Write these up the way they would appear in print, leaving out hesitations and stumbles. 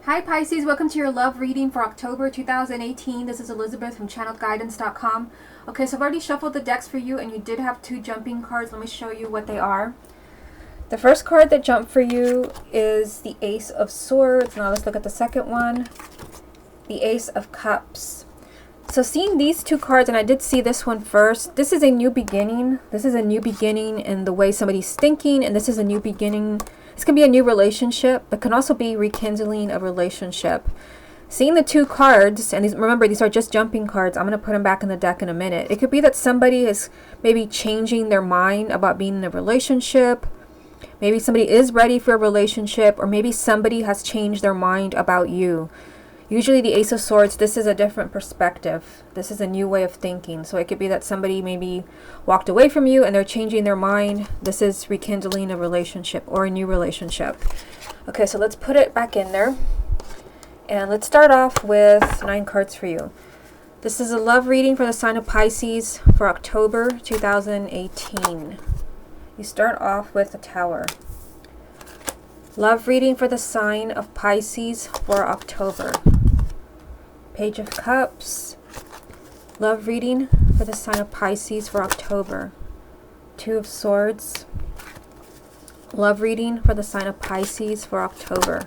Hi Pisces, welcome to your love reading for October 2018. This is Elizabeth from channelguidance.com. Okay, so I've already shuffled the decks for you and you did have two jumping cards. Let me show you what they are. The first card that jumped for you is the Ace of Swords. Now let's look at the second one, the Ace of Cups. So seeing these two cards, and I did see this one first, this is a new beginning. This is a new beginning in the way somebody's thinking, and this is a new beginning. This can be a new relationship, but can also be rekindling a relationship. Seeing the two cards, and remember, these are just jumping cards. I'm going to put them back in the deck in a minute. It could be that somebody is maybe changing their mind about being in a relationship. Maybe somebody is ready for a relationship, or maybe somebody has changed their mind about you. Usually the Ace of Swords, this is a different perspective. This is a new way of thinking. So it could be that somebody maybe walked away from you and they're changing their mind. This is rekindling a relationship or a new relationship. Okay, so let's put it back in there. And let's start off with 9 cards for you. This is a love reading for the sign of Pisces for October 2018. You start off with the Tower. Love reading for the sign of Pisces for October. Page of Cups. Love reading for the sign of Pisces for October. 2 of Swords. Love reading for the sign of Pisces for October.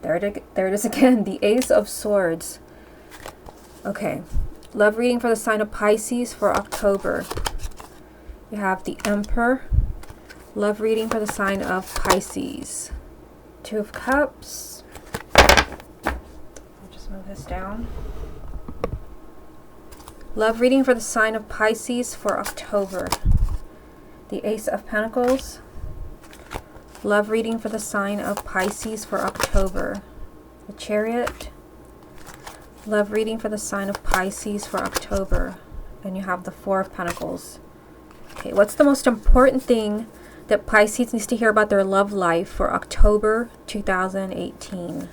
There it is again, the Ace of Swords. Okay. Love reading for the sign of Pisces for October. You have the Emperor. Love reading for the sign of Pisces. 2 of Cups. I'll just move this down. Love reading for the sign of Pisces for October. The Ace of Pentacles. Love reading for the sign of Pisces for October. The Chariot. Love reading for the sign of Pisces for October. And you have the 4 of Pentacles. Okay, what's the most important thing that Pisces needs to hear about their love life for October 2018?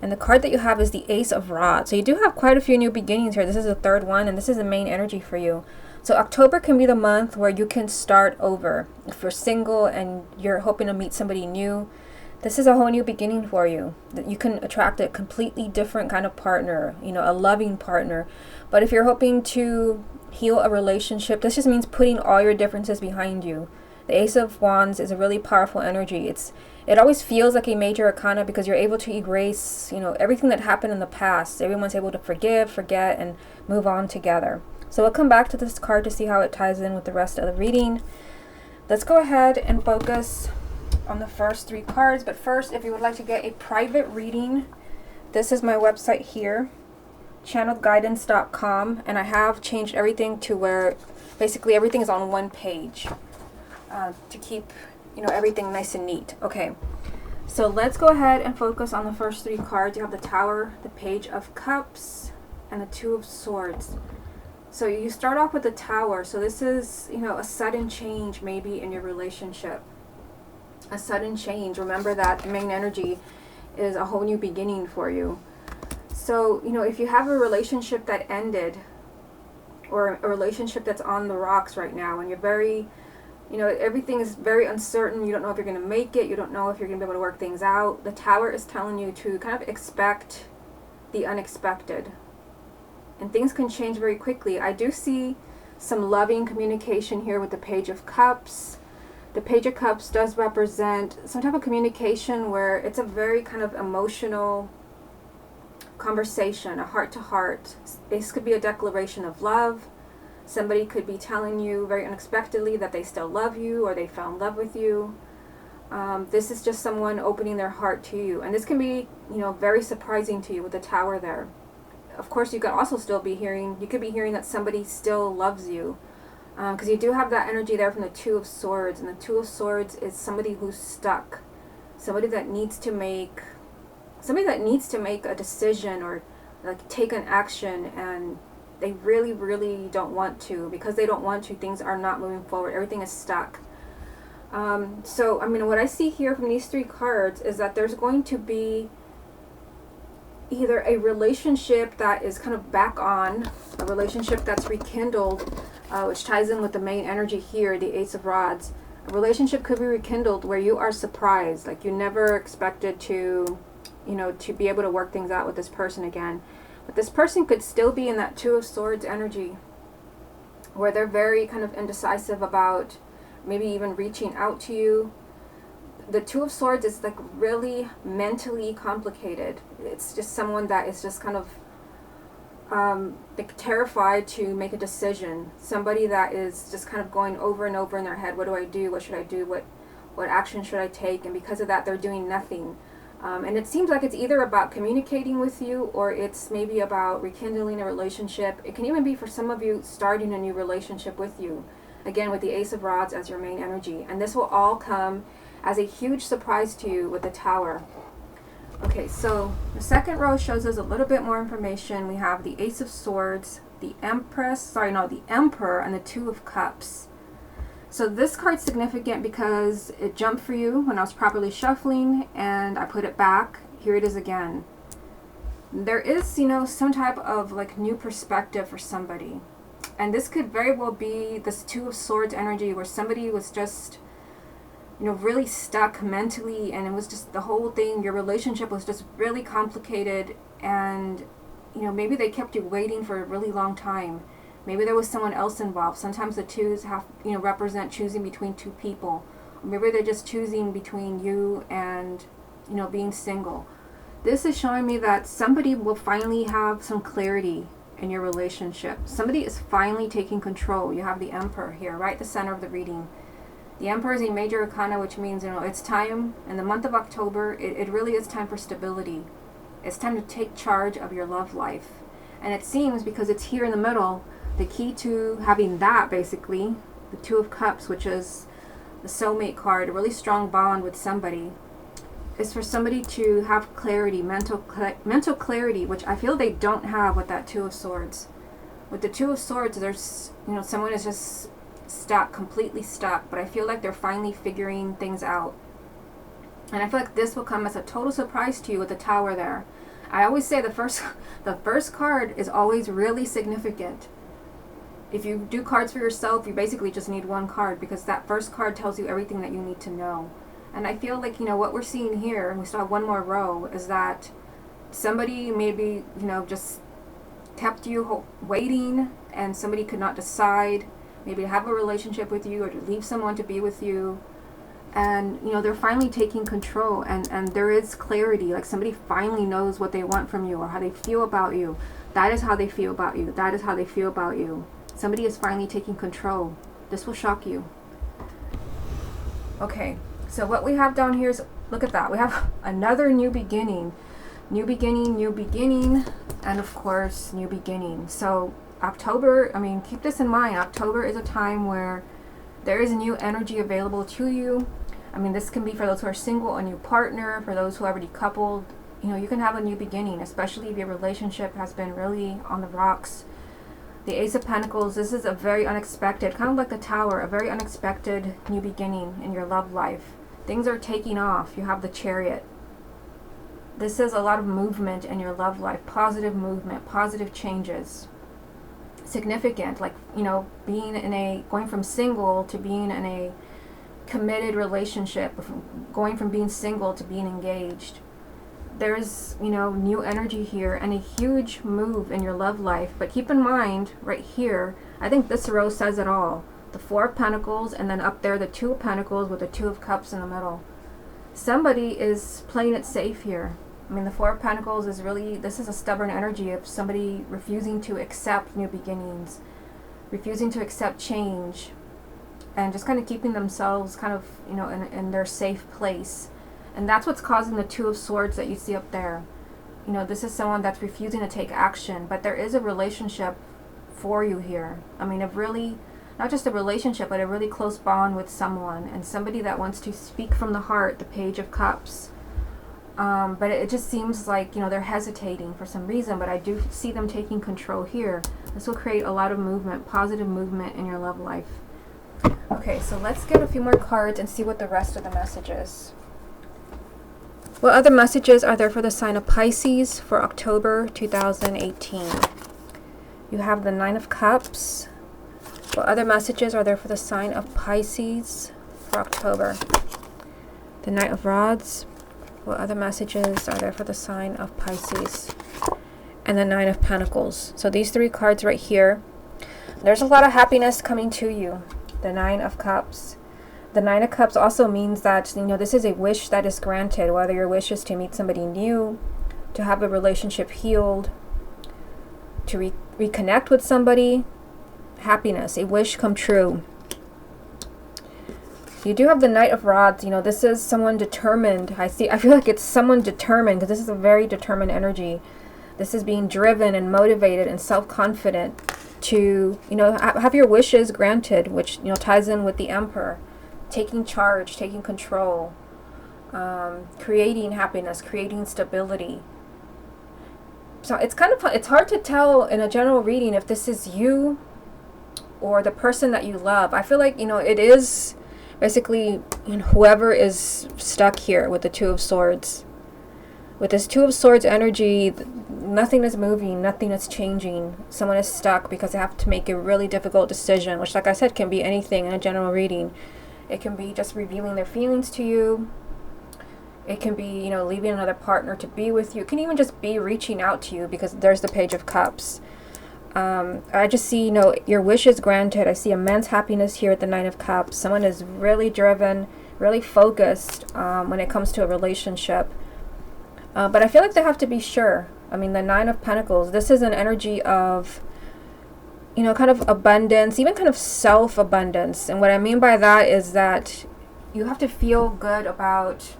And the card that you have is the Ace of Rods. So you do have quite a few new beginnings here. This is the third one, and this is the main energy for you. So October can be the month where you can start over. If you're single and you're hoping to meet somebody new, this is a whole new beginning for you. That you can attract a completely different kind of partner, a loving partner. But if you're hoping to heal a relationship, this just means putting all your differences behind you. The Ace of Wands is a really powerful energy. It always feels like a major arcana because you're able to erase, everything that happened in the past. Everyone's able to forgive, forget, and move on together. So we'll come back to this card to see how it ties in with the rest of the reading. Let's go ahead and focus on the first 3 cards. But first, if you would like to get a private reading, this is my website here, channelguidance.com, and I have changed everything to where basically everything is on one page. To keep everything nice and neat. Okay, so let's go ahead and focus on the first 3 cards. You have the Tower, the Page of Cups, and the 2 of Swords. So you start off with the Tower. So this is a sudden change maybe in your relationship, a sudden change. Remember that main energy is a whole new beginning for you. So if you have a relationship that ended, or a relationship that's on the rocks right now, and you're very everything is very uncertain. You don't know if you're going to make it. You don't know if you're going to be able to work things out. The Tower is telling you to kind of expect the unexpected. And things can change very quickly. I do see some loving communication here with the Page of Cups. The Page of Cups does represent some type of communication where it's a very kind of emotional conversation, a heart-to-heart. This could be a declaration of love. Somebody could be telling you very unexpectedly that they still love you or they fell in love with you. This is just someone opening their heart to you. And this can be, very surprising to you with the Tower there. Of course, you could also still be hearing, that somebody still loves you. Because you do have that energy there from the 2 of Swords. And the 2 of Swords is somebody who's stuck. Somebody that needs to make a decision or like take an action, and they really, really don't want to. Because they don't want to, things are not moving forward. Everything is stuck. So, what I see here from these 3 cards is that there's going to be either a relationship that is kind of back on, a relationship that's rekindled, which ties in with the main energy here, the Ace of Rods. A relationship could be rekindled where you are surprised, like you never expected to you know, to be able to work things out with this person again. But this person could still be in that Two of Swords energy, where they're very kind of indecisive about maybe even reaching out to you. The Two of Swords is like really mentally complicated. It's just someone that is just kind of like terrified to make a decision. Somebody that is just kind of going over and over in their head, what do I do? What should I do? What action should I take? And because of that, they're doing nothing. And it seems like it's either about communicating with you, or it's maybe about rekindling a relationship. It can even be for some of you starting a new relationship with you. Again, with the Ace of Rods as your main energy. And this will all come as a huge surprise to you with the Tower. Okay, so the second row shows us a little bit more information. We have the Ace of Swords, the the Emperor, and the Two of Cups. So this card's significant because it jumped for you when I was properly shuffling, and I put it back. Here it is again. There is, you know, some type of like new perspective for somebody. And this could very well be this Two of Swords energy where somebody was just, you know, really stuck mentally, and it was just the whole thing, your relationship was just really complicated, and, you know, maybe they kept you waiting for a really long time. Maybe there was someone else involved. Sometimes the twos have, you know, represent choosing between two people. Or maybe they're just choosing between you and, you know, being single. This is showing me that somebody will finally have some clarity in your relationship. Somebody is finally taking control. You have the Emperor here, right at the center of the reading. The Emperor is a major arcana, which means, you know, it's time in the month of October. It really is time for stability. It's time to take charge of your love life. And it seems, because it's here in the middle, the key to having that, basically, the Two of Cups, which is the soulmate card, a really strong bond with somebody, is for somebody to have clarity, mental clarity, which I feel they don't have with that Two of Swords. With the Two of Swords, there's, you know, someone is just stuck, completely stuck, but I feel like they're finally figuring things out. And I feel like this will come as a total surprise to you with the Tower there. I always say the first card is always really significant. If you do cards for yourself, you basically just need one card, because that first card tells you everything that you need to know. And I feel like, you know, what we're seeing here, and we still have one more row, is that somebody maybe, you know, just kept you waiting, and somebody could not decide maybe to have a relationship with you or to leave someone to be with you. And, you know, they're finally taking control, and there is clarity. Like, somebody finally knows what they want from you or how they feel about you. That is how they feel about you. That is how they feel about you. Somebody is finally taking control. This will shock you. Okay, so what we have down here is, look at that. We have another new beginning. New beginning, new beginning, and of course, new beginning. So October, I mean, keep this in mind. October is a time where there is a new energy available to you. I mean, this can be for those who are single, a new partner, for those who are already coupled. You know, you can have a new beginning, especially if your relationship has been really on the rocks. The Ace of Pentacles, this is a very unexpected, kind of like the Tower, a very unexpected new beginning in your love life. Things are taking off. You have the Chariot. This is a lot of movement in your love life, positive movement, positive changes. Significant, like, you know, going from single to being in a committed relationship, going from being single to being engaged. There's, you know, new energy here and a huge move in your love life. But keep in mind, right here, I think this row says it all. The Four of Pentacles, and then up there the Two of Pentacles with the Two of Cups in the middle. Somebody is playing it safe here. I mean, the Four of Pentacles is really, this is a stubborn energy of somebody refusing to accept new beginnings, refusing to accept change, and just kind of keeping themselves kind of, you know, in their safe place. And that's what's causing the Two of Swords that you see up there. You know, this is someone that's refusing to take action, but there is a relationship for you here. I mean, a really, not just a relationship, but a really close bond with someone, and somebody that wants to speak from the heart, the Page of Cups. But it just seems like, you know, they're hesitating for some reason, but I do see them taking control here. This will create a lot of movement, positive movement in your love life. Okay, so let's get a few more cards and see what the rest of the message is. What other messages are there for the sign of Pisces for October 2018? You have the Nine of Cups. What other messages are there for the sign of Pisces for October? The Knight of Rods. What other messages are there for the sign of Pisces? And the Nine of Pentacles. So these three cards right here, there's a lot of happiness coming to you. The Nine of Cups. The Nine of Cups also means that, you know, this is a wish that is granted, whether your wish is to meet somebody new, to have a relationship healed, to reconnect with somebody. Happiness, a wish come true. You do have the Knight of Rods. You know, this is someone determined. I feel like it's someone determined, because this is a very determined energy. This is being driven and motivated and self-confident to, you know, have your wishes granted, which, you know, ties in with the Emperor. Taking charge, taking control, creating happiness, creating stability. So it's kind of, it's hard to tell in a general reading if this is you or the person that you love. I feel like, you know, it is basically, you know, whoever is stuck here with the Two of Swords. With this Two of Swords energy, nothing is moving, nothing is changing. Someone is stuck because they have to make a really difficult decision, which, like I said, can be anything in a general reading. It can be just revealing their feelings to you. It can be, you know, leaving another partner to be with you. It can even just be reaching out to you, because there's the Page of Cups. I just see, you know, your wish is granted. I see immense happiness here at the Nine of Cups. Someone is really driven, really focused when it comes to a relationship. But I feel like they have to be sure. I mean, the Nine of Pentacles, this is an energy of, you know, kind of abundance, even kind of self-abundance. And what I mean by that is that you have to feel good about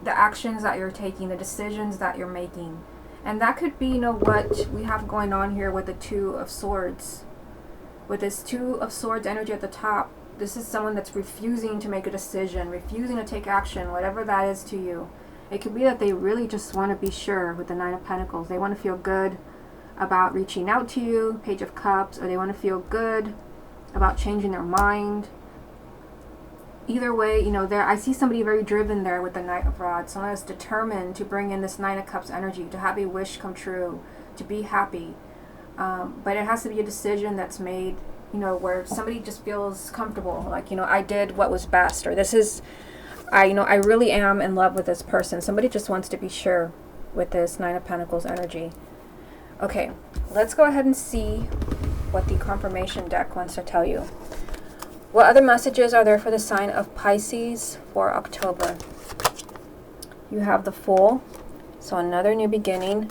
the actions that you're taking, the decisions that you're making. And that could be, you know, what we have going on here with the Two of Swords. With this Two of Swords energy at the top, this is someone that's refusing to make a decision, refusing to take action, whatever that is to you. It could be that they really just want to be sure with the Nine of Pentacles. They want to feel good about reaching out to you, Page of Cups, or they want to feel good about changing their mind. Either way, you know, I see somebody very driven there with the Knight of Rods. Someone that's determined to bring in this Nine of Cups energy, to have a wish come true, to be happy. But it has to be a decision that's made, you know, where somebody just feels comfortable. Like, you know, I did what was best, or this is, you know, I really am in love with this person. Somebody just wants to be sure with this Nine of Pentacles energy. Okay, let's go ahead and see what the confirmation deck wants to tell you. What other messages are there for the sign of Pisces for October? You have the Fool, so another new beginning.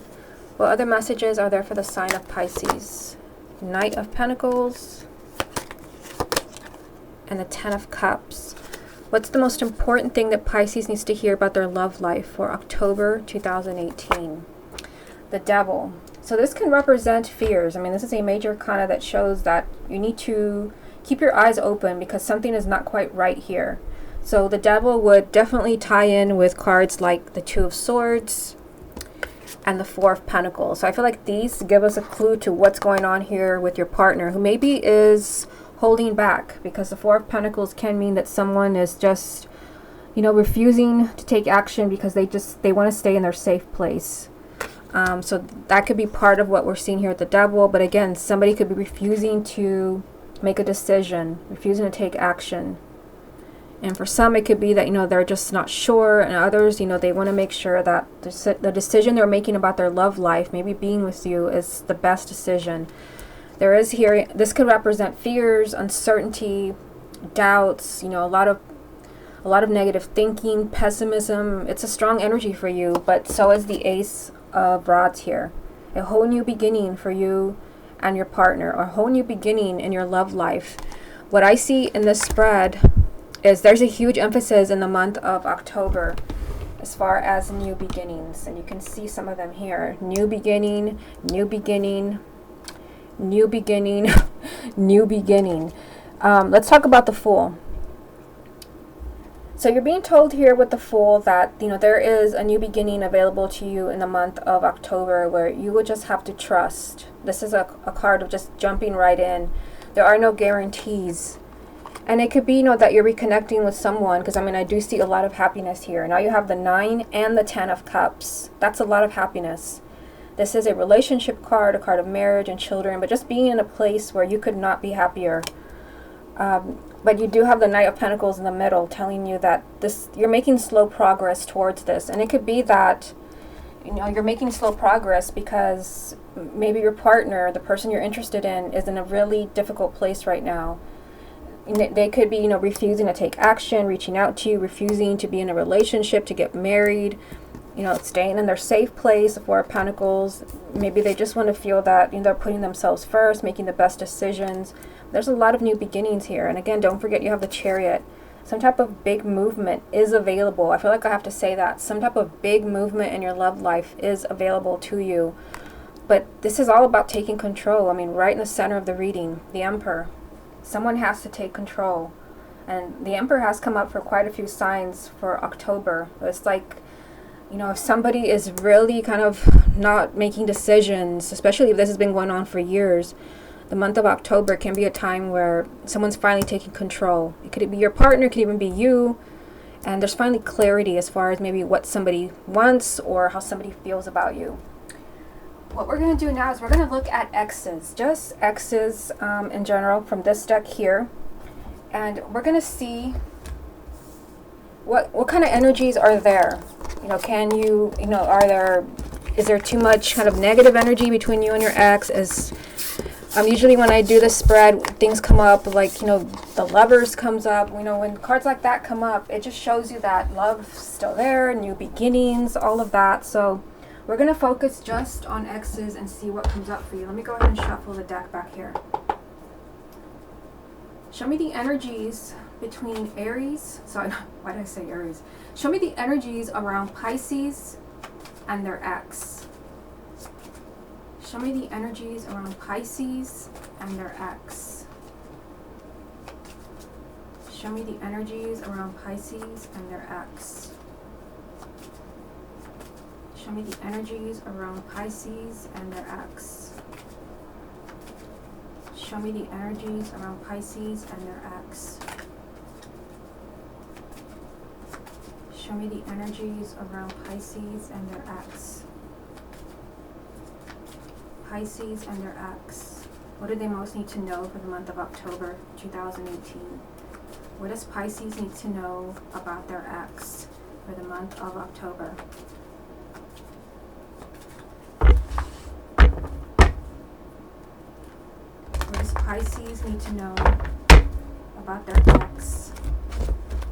What other messages are there for the sign of Pisces? Knight of Pentacles and the Ten of Cups. What's the most important thing that Pisces needs to hear about their love life for October 2018? The Devil. So this can represent fears. I mean, this is a major arcana that shows that you need to keep your eyes open because something is not quite right here. So the Devil would definitely tie in with cards like the Two of Swords and the Four of Pentacles. So I feel like these give us a clue to what's going on here with your partner, who maybe is holding back, because the Four of Pentacles can mean that someone is just, you know, refusing to take action because they want to stay in their safe place. So that could be part of what we're seeing here with the Devil. But again, somebody could be refusing to make a decision, refusing to take action. And for some, it could be that, you know, they're just not sure. And others, you know, they want to make sure that the decision they're making about their love life, maybe being with you, is the best decision. There is here, this could represent fears, uncertainty, doubts, you know, a lot of negative thinking, pessimism. It's a strong energy for you, but so is the Ace of Rods here. A whole new beginning for you and your partner, or a whole new beginning in your love life. What I see in this spread is there's a huge emphasis in the month of October as far as new beginnings, and you can see some of them here. New beginning, new beginning, new beginning, new beginning. Let's talk about the Fool. So you're being told here with the Fool that, you know, there is a new beginning available to you in the month of October where you will just have to trust. This is a card of just jumping right in. There are no guarantees. And it could be, you know, that you're reconnecting with someone, because I mean, I do see a lot of happiness here. Now you have the 9 and the 10 of Cups. That's a lot of happiness. This is a relationship card, a card of marriage and children, but just being in a place where you could not be happier. But you do have the Knight of Pentacles in the middle telling you that you're making slow progress towards this. And it could be that, you know, you're making slow progress because maybe your partner, the person you're interested in, is in a really difficult place right now. They could be, you know, refusing to take action, reaching out to you, refusing to be in a relationship, to get married, you know, staying in their safe place, the Four of Pentacles. Maybe they just want to feel that, you know, they're putting themselves first, making the best decisions. There's a lot of new beginnings here. And again, don't forget you have the Chariot. Some type of big movement is available. I feel like I have to say that. Some type of big movement in your love life is available to you. But this is all about taking control. I mean, right in the center of the reading, the Emperor. Someone has to take control. And the Emperor has come up for quite a few signs for October. It's like, you know, if somebody is really kind of not making decisions, especially if this has been going on for years, the month of October can be a time where someone's finally taking control. It could be your partner, it could even be you. And there's finally clarity as far as maybe what somebody wants or how somebody feels about you. What we're going to do now is we're going to look at X's, just X's in general from this deck here. And we're going to see what kind of energies are there. You know, can you, you know, is there too much kind of negative energy between you and your ex? Usually when I do this spread, things come up like, you know, the Lovers comes up. You know, when cards like that come up, it just shows you that love's still there, new beginnings, all of that. So we're going to focus just on X's and see what comes up for you. Let me go ahead and shuffle the deck back here. Show me the energies between Aries. Sorry, why did I say Aries? Show me the energies around Pisces and their ex. Show me the energies around Pisces and their ex. Show me the energies around Pisces and their ex. Show me the energies around Pisces and their ex. Show me the energies around Pisces and their ex. Show me the energies around Pisces and their ex. Pisces and their ex. What do they most need to know for the month of October 2018? What does Pisces need to know about their ex for the month of October? What does Pisces need to know about their ex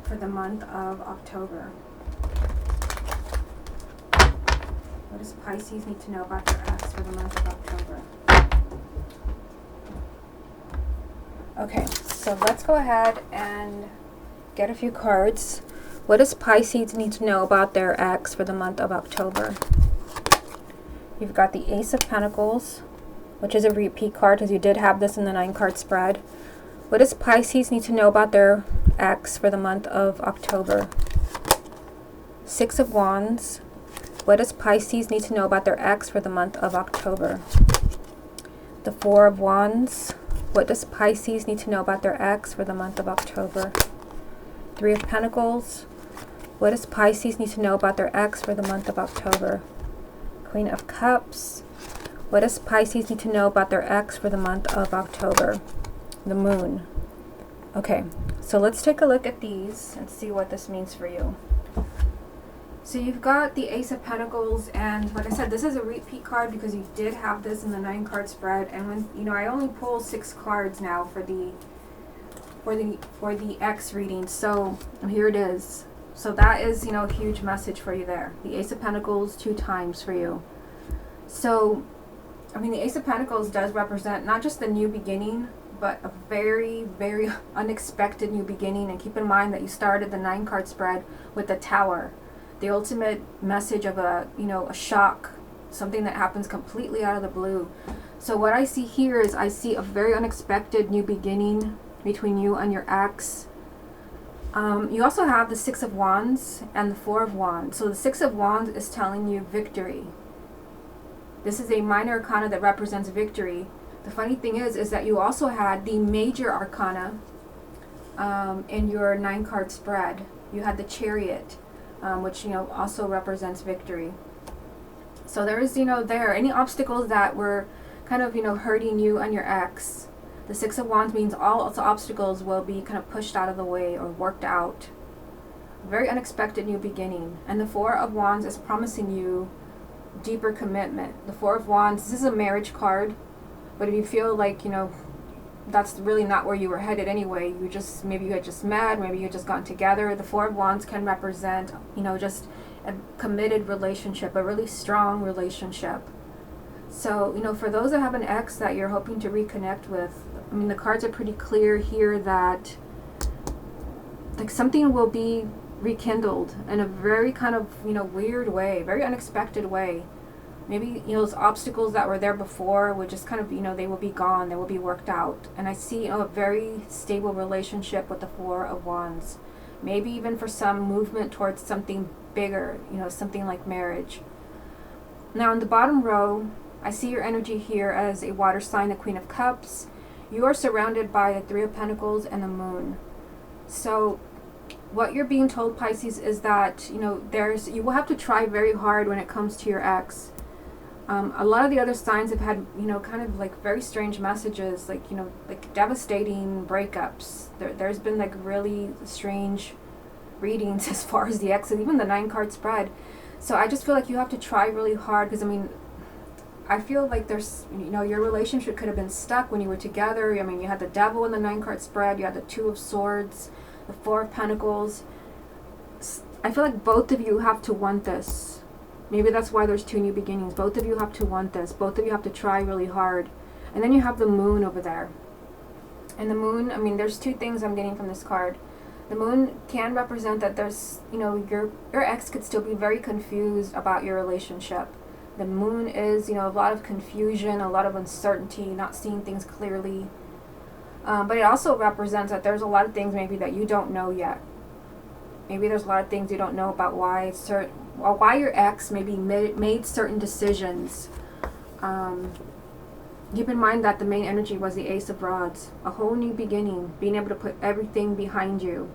for the month of October? What does Pisces need to know about their ex for the month of October? Okay, so let's go ahead and get a few cards. What does Pisces need to know about their ex for the month of October? You've got the Ace of Pentacles, which is a repeat card because you did have this in the 9-card spread. What does Pisces need to know about their ex for the month of October? Six of Wands. What does Pisces need to know about their ex for the month of October? The Four of Wands. What does Pisces need to know about their ex for the month of October? Three of Pentacles. What does Pisces need to know about their ex for the month of October? Queen of Cups. What does Pisces need to know about their ex for the month of October? The Moon. Okay, so let's take a look at these and see what this means for you. So you've got the Ace of Pentacles, and like I said, this is a repeat card because you did have this in the 9-card spread. And when, you know, I only pull 6 cards now for the X reading. So here it is. So that is, you know, a huge message for you there. The Ace of Pentacles 2 times for you. So, I mean, the Ace of Pentacles does represent not just the new beginning, but a very, very unexpected new beginning. And keep in mind that you started the 9-card spread with the Tower. The ultimate message of a shock, something that happens completely out of the blue. So what I see here is I see a very unexpected new beginning between you and your ex. You also have the Six of Wands and the Four of Wands. So the Six of Wands is telling you victory. This is a minor arcana that represents victory. The funny thing is that you also had the major arcana in your 9-card spread. You had the Chariot. Which, you know, also represents victory. So there is, you know, any obstacles that were kind of, you know, hurting you and your ex, The Six of Wands means all the obstacles will be kind of pushed out of the way or worked out. Very unexpected new beginning. And the Four of Wands is promising you deeper commitment. The Four of Wands, this is a marriage card, but if you feel like, that's really not where you were headed anyway, maybe you had just met, maybe you had just gotten together, the Four of Wands can represent, just a committed relationship, a really strong relationship. So, for those that have an ex that you're hoping to reconnect with, the cards are pretty clear here that like something will be rekindled in a very kind of, weird way, very unexpected way. Maybe, those obstacles that were there before would just kind of, they will be gone, they will be worked out. And I see, a very stable relationship with the Four of Wands. Maybe even for some movement towards something bigger, something like marriage. Now in the bottom row, I see your energy here as a water sign, the Queen of Cups. You are surrounded by the Three of Pentacles and the Moon. So what you're being told, Pisces, is that, you will have to try very hard when it comes to your ex. A lot of the other signs have had, kind of like very strange messages, like, like devastating breakups. There's been like really strange readings as far as the ex, and even the 9-card spread. So I just feel like you have to try really hard, because I feel like there's, your relationship could have been stuck when you were together. You had the Devil in the 9-card spread, you had the Two of Swords, the Four of Pentacles. I feel like both of you have to want this. Maybe that's why there's two new beginnings. Both of you have to want this. Both of you have to try really hard. And then you have the Moon over there. And the Moon, there's two things I'm getting from this card. The Moon can represent that there's, your ex could still be very confused about your relationship. The Moon is, a lot of confusion, a lot of uncertainty, not seeing things clearly. But it also represents that there's a lot of things maybe that you don't know yet. Maybe there's a lot of things you don't know about why your ex maybe made certain decisions. Keep in mind that the main energy was the Ace of Rods. A whole new beginning, being able to put everything behind you,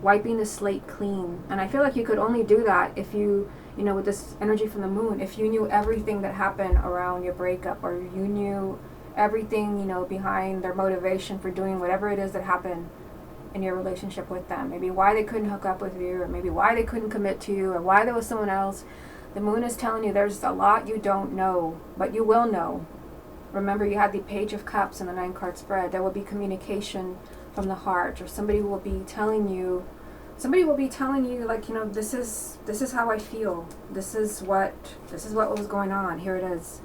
wiping the slate clean. And I feel like you could only do that if you, with this energy from the Moon, if you knew everything that happened around your breakup, or you knew everything, behind their motivation for doing whatever it is that happened in your relationship with them. Maybe why they couldn't hook up with you, or maybe why they couldn't commit to you, or why there was someone else. The Moon is telling you there's a lot you don't know, but you will know. Remember, you had the Page of Cups in the 9-card spread. There will be communication from the heart, or somebody will be telling you, like, this is how I feel. This is what was going on. Here it is.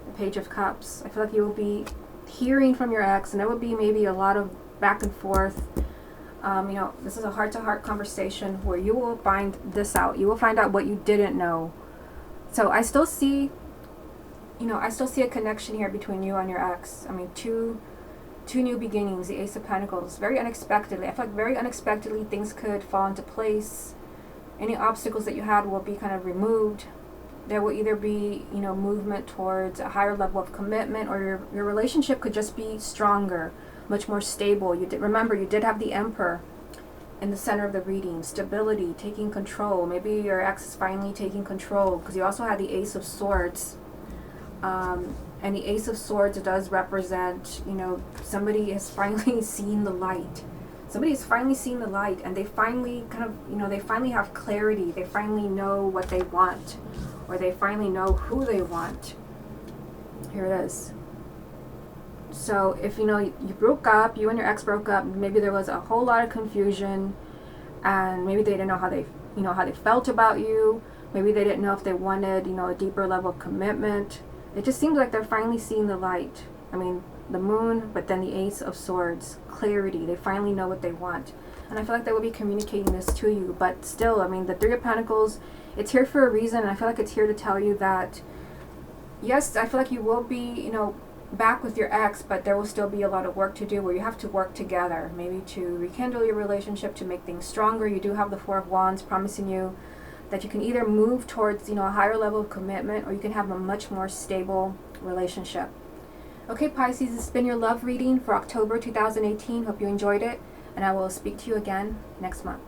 The Page of Cups. I feel like you will be hearing from your ex, and there will be maybe a lot of back and forth. This is a heart-to-heart conversation where you will find this out. You will find out what you didn't know. So I still see, a connection here between you and your ex. Two new beginnings, the Ace of Pentacles, very unexpectedly. I feel like very unexpectedly things could fall into place. Any obstacles that you had will be kind of removed. There will either be, movement towards a higher level of commitment, or your relationship could just be stronger, much more stable. Remember, you did have the Emperor in the center of the reading. Stability, taking control. Maybe your ex is finally taking control, because you also had the Ace of Swords. And the Ace of Swords does represent, somebody has finally seen the light. Somebody has finally seen the light, and they finally kind of, they finally have clarity. They finally know what they want, or they finally know who they want. Here it is. So if, you broke up, you and your ex broke up, maybe there was a whole lot of confusion, and maybe they didn't know how they felt about you. Maybe they didn't know if they wanted, a deeper level of commitment. It just seems like they're finally seeing the light. The Moon, but then the Ace of Swords, clarity. They finally know what they want. And I feel like they will be communicating this to you. But still, the Three of Pentacles, it's here for a reason. And I feel like it's here to tell you that, yes, I feel like you will be, back with your ex, but there will still be a lot of work to do, where you have to work together, maybe to rekindle your relationship, to make things stronger. You do have the Four of Wands promising you that you can either move towards, a higher level of commitment, or you can have a much more stable relationship. Okay, Pisces, this has been your love reading for October 2018. Hope you enjoyed it, and I will speak to you again next month.